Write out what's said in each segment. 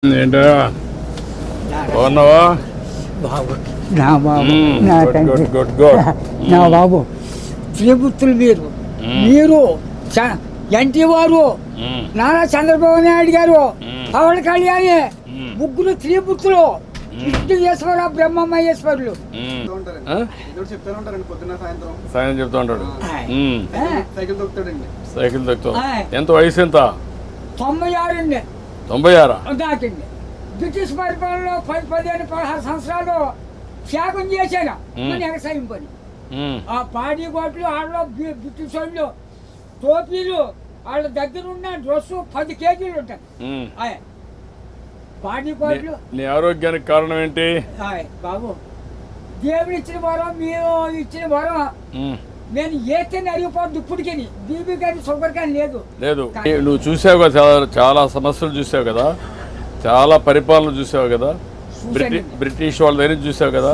ఏంటా బాగున్నావా? బాబు నా బాబు నా తండ్రి గుడ్ గుడ్ నా బాబు శ్రీపుత్రులు మీరు ఎన్టీ వారు నారా చంద్రబాబు నాయుడు గారు పవన్ కళ్యాణ్ ముగ్గురు త్రిపుత్రులు విష్ణుయేశ్వర బ్రహ్మమహేశ్వరులు సాయం చెప్తా ఉంటాడు. సైకిల్ తొక్కుతావు. ఎంత వయసు ఎంత? 96 అండి. 96 దాటింది. బ్రిటిష్ పరిపాలనలో 15-16 సంవత్సరాలు త్యాగం చేశాను మన వ్యవసాయం పని. ఆ పాడి గోట్లు వాళ్ళలో బ్రిటిష్ వాళ్ళు టోపీలు వాళ్ళ దగ్గర ఉన్న డ్రెస్సు 10 కేజీలు ఉంటాయి. పాడి గోట్లు. నీ ఆరోగ్యానికి కారణం ఏంటి బాబు? దేవుడు ఇచ్చిన వరం, మీరు ఇచ్చిన వరం. నేను ఏతని అరిగిపోద్దు ఇప్పటికి. బీబీ కానీ షుగర్ కానీ లేదు. నువ్వు చూసావు కదా, చాలా సమస్యలు చూసావు కదా, చాలా పరిపాలన చూసావు కదా, బ్రిటిష్ వాళ్ళ దగ్గర చూసావు కదా.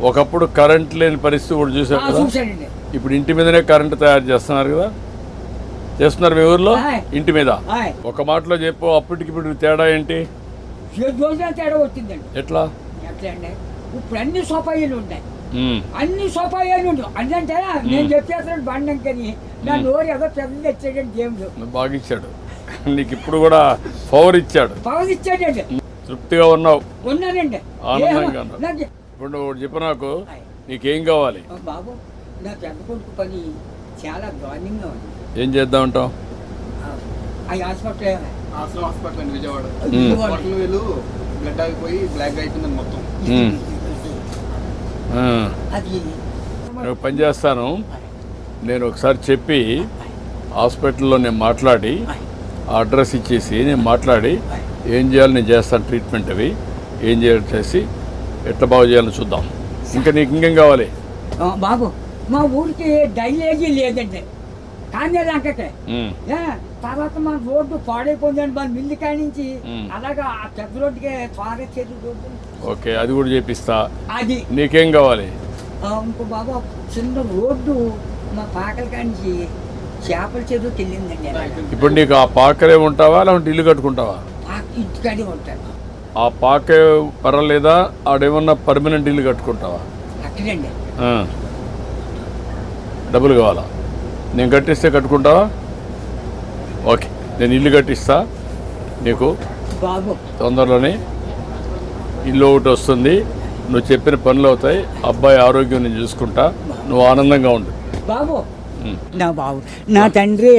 ఒకప్పుడు కరెంట్ లేని పరిస్థితి కూడా చూసావు కదా. ఇప్పుడు ఇంటి మీదనే కరెంట్ తయారు చేస్తున్నారు కదా, చేస్తున్నారు మీ ఊర్లో ఇంటి మీద. ఒక మాటలో చెప్పు, అప్పటికి ఇప్పుడు తేడా ఏంటి? తేడా వచ్చిందండి. ఎట్లా? ఇప్పుడు అన్ని సోపాయిలు ఉంటాయి, అన్ని సోపాయాలు ఉంటాయి. అంటే నేను చెప్పేస్తాను బండం కానీ నా నోరు ఏదో పెద్ద తెచ్చాడండి దేవుడు. బాగా ఇచ్చాడు నీకు, ఇప్పుడు కూడా పవర్ ఇచ్చాడు. పవర్ ఇచ్చాడండి. తృప్తిగా ఉన్నావు? ఉన్నానండి, ఆనందంగా ఉన్నావు. ఇప్పుడు నువ్వు చెప్పు, నాకు నీకేం కావాలి? బాబు నా పెద్ద కొడుకు పని చాలా దారుణంగా ఉంది. ఏం చేద్దాం అంటావు? హాస్పిటల్ అండి, విజయవాడ బ్లడ్ ఆగిపోయి బ్లాక్ అయిపోయింది మొత్తం. నేను పని చేస్తాను. నేను ఒకసారి చెప్పి హాస్పిటల్లో నేను మాట్లాడి అడ్రస్ ఇచ్చేసి నేను మాట్లాడి ఏం చేయాలి నేను చేస్తాను. ట్రీట్మెంట్ అవి ఏం చేయాలి చేసి ఎట్లా బాగు చేయాలని చూద్దాం. ఇంకా నీకు ఇంకేం కావాలి? బాబు మా ఊరికి డ్రైనేజీ లేదండి, కానీ అంకటే. తర్వాత మన రోడ్డు పాడైపోయిందండి, మన మిల్లి కాడి నుంచి అలాగా ఆ పెద్ద రోడ్డుకి త్వరగా చేసి రోడ్డు. ఓకే, అది కూడా చేపిస్తా. అది నీకేం కావాలి? ఇంకో బాబు చిన్న రోడ్డు మా పాకల కాడి నుంచి చేపల చెరువుకి వెళ్ళిందండి. ఇప్పుడు నీకు ఆ పాకరే ఉంటావా లేకుంటే ఇల్లు కట్టుకుంటావా? ఇంటికాడే ఉంటాను. ఆ పాకే పర్వాలేదా? ఆడేమన్నా పర్మనెంట్ ఇల్లు కట్టుకుంటావా? అక్కడండి. డబ్బులు కావాలా? నేను కట్టిస్తే కట్టుకుంటావా? ఓకే, నేను ఇల్లు కట్టిస్తా నీకు. బాబు తొందరలోనే ఇల్లు ఒకటి వస్తుంది, నువ్వు చెప్పిన పనులు అవుతాయి, అబ్బాయి ఆరోగ్యం నేను చూసుకుంటా, నువ్వు ఆనందంగా ఉండు బాబు. నా బాబు నా తండ్రి